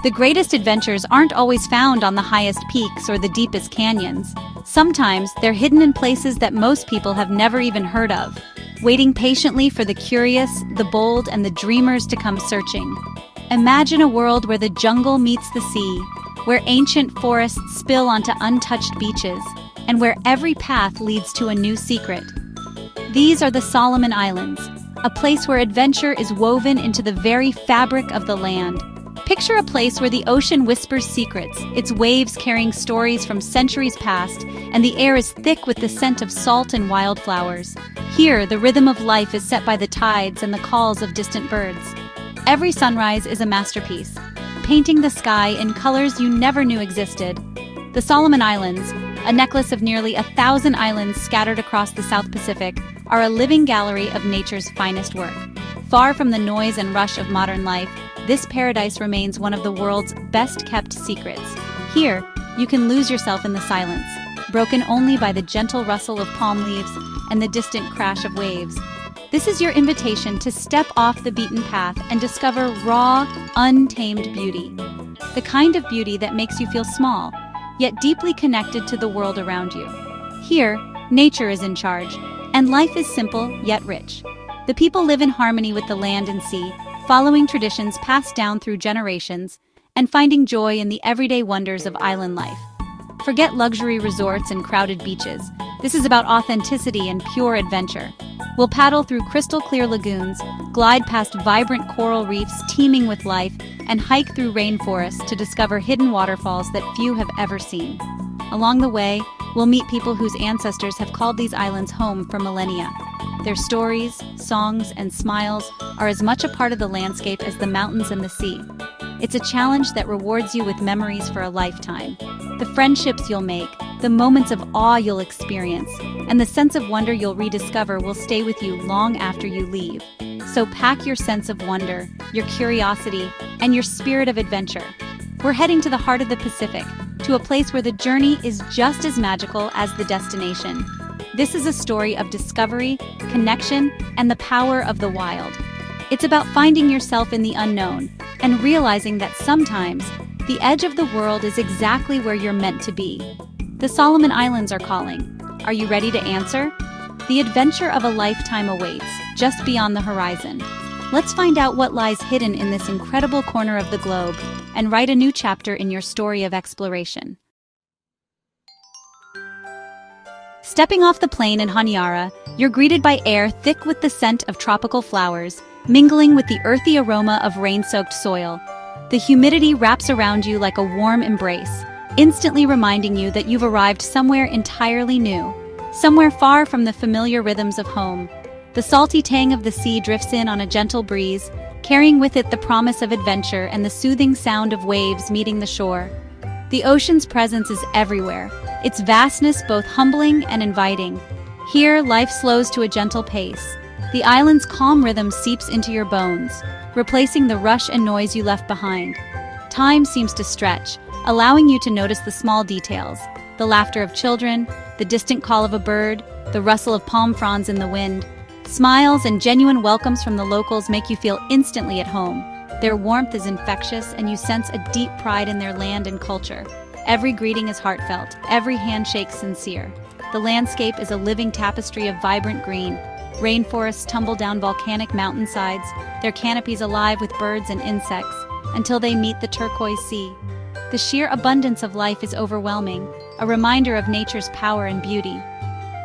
The greatest adventures aren't always found on the highest peaks or the deepest canyons. Sometimes they're hidden in places that most people have never even heard of, waiting patiently for the curious, the bold, and the dreamers to come searching. Imagine a world where the jungle meets the sea, where ancient forests spill onto untouched beaches, and where every path leads to a new secret. These are the Solomon Islands, a place where adventure is woven into the very fabric of the land. Picture a place where the ocean whispers secrets, its waves carrying stories from centuries past, and the air is thick with the scent of salt and wildflowers. Here, the rhythm of life is set by the tides and the calls of distant birds. Every sunrise is a masterpiece, painting the sky in colors you never knew existed. The Solomon Islands, a necklace of nearly 1,000 islands scattered across the South Pacific, are a living gallery of nature's finest work. Far from the noise and rush of modern life, this paradise remains one of the world's best-kept secrets. Here, you can lose yourself in the silence, broken only by the gentle rustle of palm leaves and the distant crash of waves. This is your invitation to step off the beaten path and discover raw, untamed beauty. The kind of beauty that makes you feel small, yet deeply connected to the world around you. Here, nature is in charge, and life is simple yet rich. The people live in harmony with the land and sea, following traditions passed down through generations, and finding joy in the everyday wonders of island life. Forget luxury resorts and crowded beaches. This is about authenticity and pure adventure. We'll paddle through crystal-clear lagoons, glide past vibrant coral reefs teeming with life, and hike through rainforests to discover hidden waterfalls that few have ever seen. Along the way, we'll meet people whose ancestors have called these islands home for millennia. Their stories, songs, and smiles are as much a part of the landscape as the mountains and the sea. It's a challenge that rewards you with memories for a lifetime. The friendships you'll make, the moments of awe you'll experience, and the sense of wonder you'll rediscover will stay with you long after you leave. So pack your sense of wonder, your curiosity, and your spirit of adventure. We're heading to the heart of the Pacific, to a place where the journey is just as magical as the destination. This is a story of discovery, connection, and the power of the wild. It's about finding yourself in the unknown and realizing that sometimes the edge of the world is exactly where you're meant to be. The Solomon Islands are calling. Are you ready to answer? The adventure of a lifetime awaits, just beyond the horizon. Let's find out what lies hidden in this incredible corner of the globe and write a new chapter in your story of exploration. Stepping off the plane in Honiara, you're greeted by air thick with the scent of tropical flowers, mingling with the earthy aroma of rain-soaked soil. The humidity wraps around you like a warm embrace, instantly reminding you that you've arrived somewhere entirely new, somewhere far from the familiar rhythms of home. The salty tang of the sea drifts in on a gentle breeze, carrying with it the promise of adventure and the soothing sound of waves meeting the shore. The ocean's presence is everywhere, its vastness both humbling and inviting. Here, life slows to a gentle pace. The island's calm rhythm seeps into your bones, replacing the rush and noise you left behind. Time seems to stretch, allowing you to notice the small details, the laughter of children, the distant call of a bird, the rustle of palm fronds in the wind. Smiles and genuine welcomes from the locals make you feel instantly at home. Their warmth is infectious, and you sense a deep pride in their land and culture. Every greeting is heartfelt, every handshake sincere. The landscape is a living tapestry of vibrant green. Rainforests tumble down volcanic mountainsides, their canopies alive with birds and insects, until they meet the turquoise sea. The sheer abundance of life is overwhelming, a reminder of nature's power and beauty.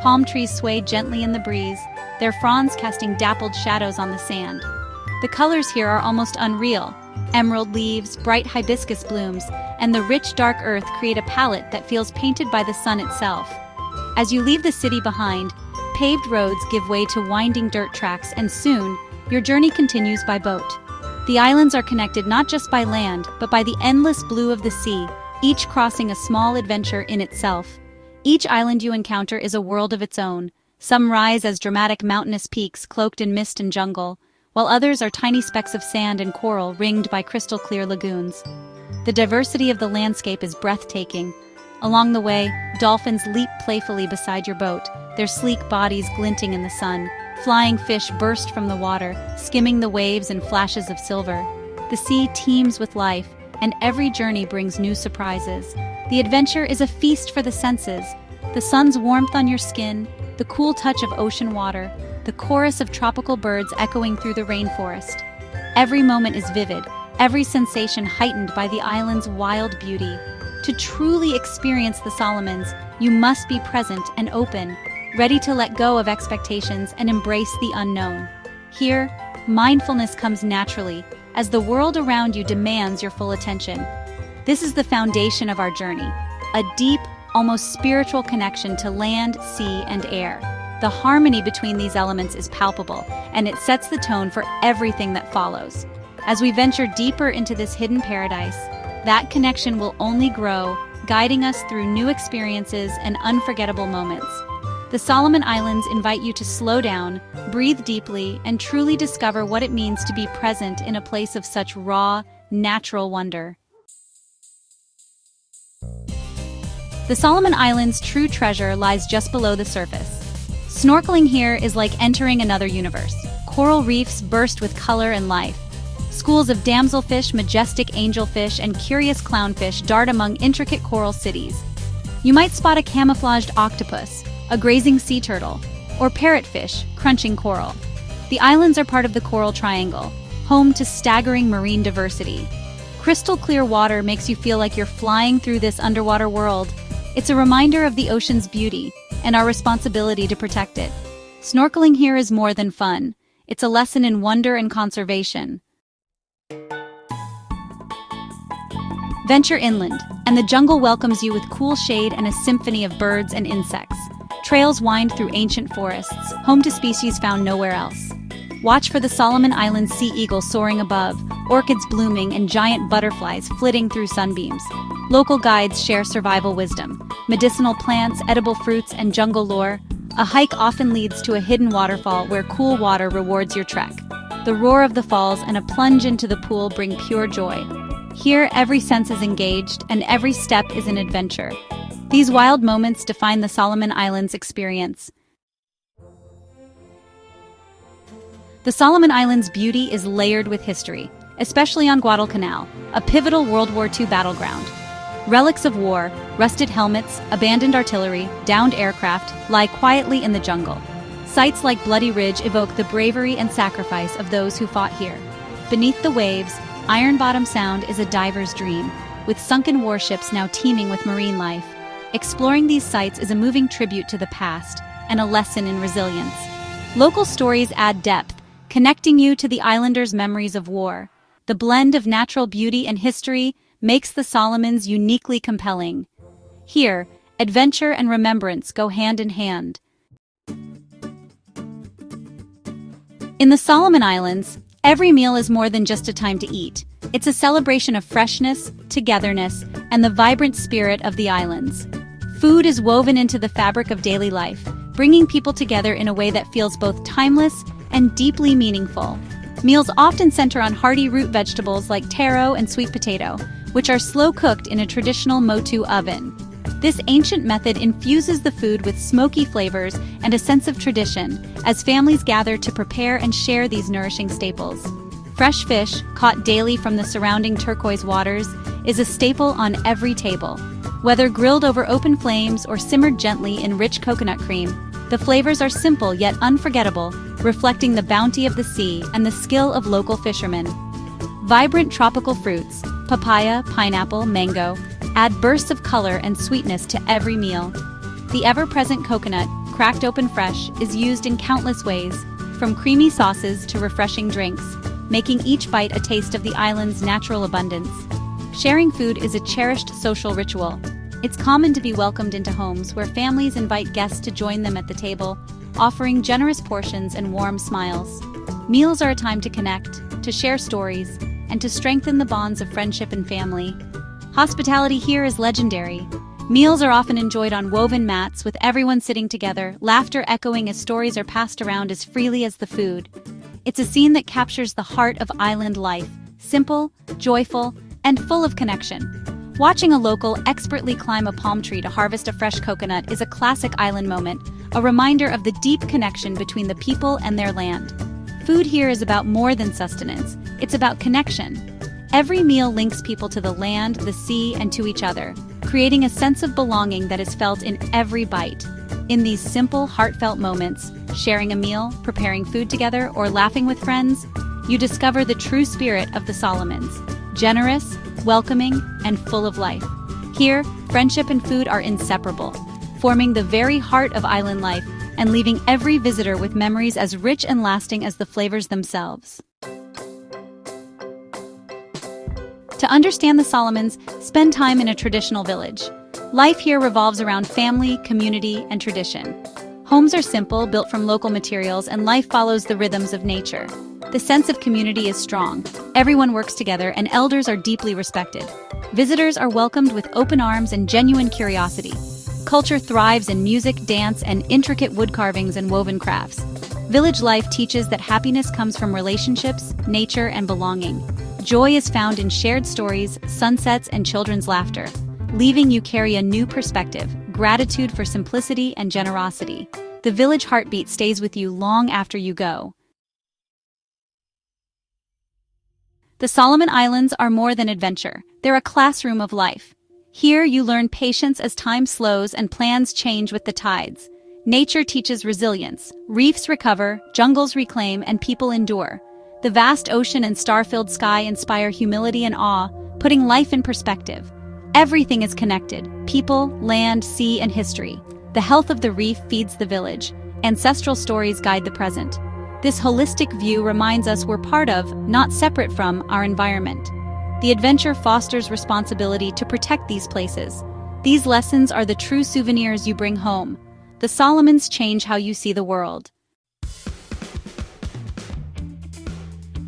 Palm trees sway gently in the breeze, their fronds casting dappled shadows on the sand. The colors here are almost unreal. Emerald leaves, bright hibiscus blooms, and the rich dark earth create a palette that feels painted by the sun itself. As you leave the city behind, paved roads give way to winding dirt tracks, and soon, your journey continues by boat. The islands are connected not just by land, but by the endless blue of the sea, each crossing a small adventure in itself. Each island you encounter is a world of its own. Some rise as dramatic mountainous peaks cloaked in mist and jungle, while others are tiny specks of sand and coral ringed by crystal-clear lagoons. The diversity of the landscape is breathtaking. Along the way, dolphins leap playfully beside your boat, their sleek bodies glinting in the sun. Flying fish burst from the water, skimming the waves in flashes of silver. The sea teems with life, and every journey brings new surprises. The adventure is a feast for the senses. The sun's warmth on your skin, the cool touch of ocean water, the chorus of tropical birds echoing through the rainforest. Every moment is vivid, every sensation heightened by the island's wild beauty. To truly experience the Solomons, you must be present and open, ready to let go of expectations and embrace the unknown. Here, mindfulness comes naturally, as the world around you demands your full attention. This is the foundation of our journey, a deep, almost spiritual connection to land, sea, and air. The harmony between these elements is palpable, and it sets the tone for everything that follows. As we venture deeper into this hidden paradise, that connection will only grow, guiding us through new experiences and unforgettable moments. The Solomon Islands invite you to slow down, breathe deeply, and truly discover what it means to be present in a place of such raw, natural wonder. The Solomon Islands' true treasure lies just below the surface. Snorkeling here is like entering another universe. Coral reefs burst with color and life. Schools of damselfish, majestic angelfish, and curious clownfish dart among intricate coral cities. You might spot a camouflaged octopus, a grazing sea turtle, or parrotfish crunching coral. The islands are part of the Coral Triangle, home to staggering marine diversity. Crystal clear water makes you feel like you're flying through this underwater world. It's a reminder of the ocean's beauty and our responsibility to protect it. Snorkeling here is more than fun. It's a lesson in wonder and conservation. Venture inland, and the jungle welcomes you with cool shade and a symphony of birds and insects. Trails wind through ancient forests, home to species found nowhere else. Watch for the Solomon Islands sea eagle soaring above, orchids blooming, and giant butterflies flitting through sunbeams. Local guides share survival wisdom, medicinal plants, edible fruits, and jungle lore. A hike often leads to a hidden waterfall where cool water rewards your trek. The roar of the falls and a plunge into the pool bring pure joy. Here, every sense is engaged, and every step is an adventure. These wild moments define the Solomon Islands experience. The Solomon Islands' beauty is layered with history, especially on Guadalcanal, a pivotal World War II battleground. Relics of war, rusted helmets, abandoned artillery, downed aircraft lie quietly in the jungle. Sites like Bloody Ridge evoke the bravery and sacrifice of those who fought here. Beneath the waves, Iron Bottom Sound is a diver's dream, with sunken warships now teeming with marine life. Exploring these sites is a moving tribute to the past and a lesson in resilience. Local stories add depth, connecting you to the islanders' memories of war. The blend of natural beauty and history makes the Solomons uniquely compelling. Here, adventure and remembrance go hand in hand. In the Solomon Islands, every meal is more than just a time to eat. It's a celebration of freshness, togetherness, and the vibrant spirit of the islands. Food is woven into the fabric of daily life, bringing people together in a way that feels both timeless and deeply meaningful. Meals often center on hearty root vegetables like taro and sweet potato, which are slow-cooked in a traditional motu oven. This ancient method infuses the food with smoky flavors and a sense of tradition as families gather to prepare and share these nourishing staples. Fresh fish, caught daily from the surrounding turquoise waters, is a staple on every table. Whether grilled over open flames or simmered gently in rich coconut cream, the flavors are simple yet unforgettable, reflecting the bounty of the sea and the skill of local fishermen. Vibrant tropical fruits, papaya, pineapple, mango, add bursts of color and sweetness to every meal. The ever-present coconut, cracked open fresh, is used in countless ways, from creamy sauces to refreshing drinks, making each bite a taste of the island's natural abundance. Sharing food is a cherished social ritual. It's common to be welcomed into homes where families invite guests to join them at the table, offering generous portions and warm smiles. Meals are a time to connect, to share stories, and to strengthen the bonds of friendship and family. Hospitality here is legendary. Meals are often enjoyed on woven mats with everyone sitting together, laughter echoing as stories are passed around as freely as the food. It's a scene that captures the heart of island life, simple, joyful, and full of connection. Watching a local expertly climb a palm tree to harvest a fresh coconut is a classic island moment, a reminder of the deep connection between the people and their land. Food here is about more than sustenance, it's about connection. Every meal links people to the land, the sea, and to each other, creating a sense of belonging that is felt in every bite. In these simple, heartfelt moments, sharing a meal, preparing food together, or laughing with friends, you discover the true spirit of the Solomons: generous, welcoming, and full of life. Here, friendship and food are inseparable, forming the very heart of island life and leaving every visitor with memories as rich and lasting as the flavors themselves. To understand the Solomons, spend time in a traditional village. Life here revolves around family, community, and tradition. Homes are simple, built from local materials, and life follows the rhythms of nature. The sense of community is strong. Everyone works together, and elders are deeply respected. Visitors are welcomed with open arms and genuine curiosity. Culture thrives in music, dance, and intricate wood carvings and woven crafts. Village life teaches that happiness comes from relationships, nature, and belonging. Joy is found in shared stories, sunsets, and children's laughter, leaving you carry a new perspective, gratitude for simplicity and generosity. The village heartbeat stays with you long after you go. The Solomon Islands are more than adventure. They're a classroom of life. Here you learn patience as time slows and plans change with the tides. Nature teaches resilience. Reefs recover, jungles reclaim, and people endure. The vast ocean and star-filled sky inspire humility and awe, putting life in perspective. Everything is connected: people, land, sea, and history. The health of the reef feeds the village. Ancestral stories guide the present. This holistic view reminds us we're part of, not separate from, our environment. The adventure fosters responsibility to protect these places. These lessons are the true souvenirs you bring home. The Solomons change how you see the world.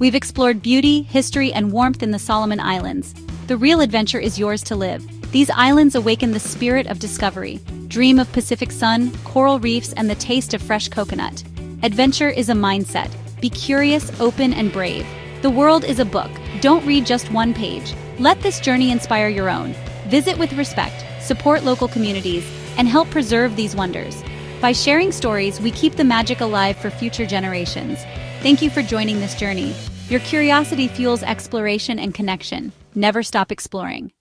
We've explored beauty, history, and warmth in the Solomon Islands. The real adventure is yours to live. These islands awaken the spirit of discovery. Dream of Pacific sun, coral reefs, and the taste of fresh coconut. Adventure is a mindset. Be curious, open, and brave. The world is a book. Don't read just one page. Let this journey inspire your own. Visit with respect, support local communities, and help preserve these wonders. By sharing stories, we keep the magic alive for future generations. Thank you for joining this journey. Your curiosity fuels exploration and connection. Never stop exploring.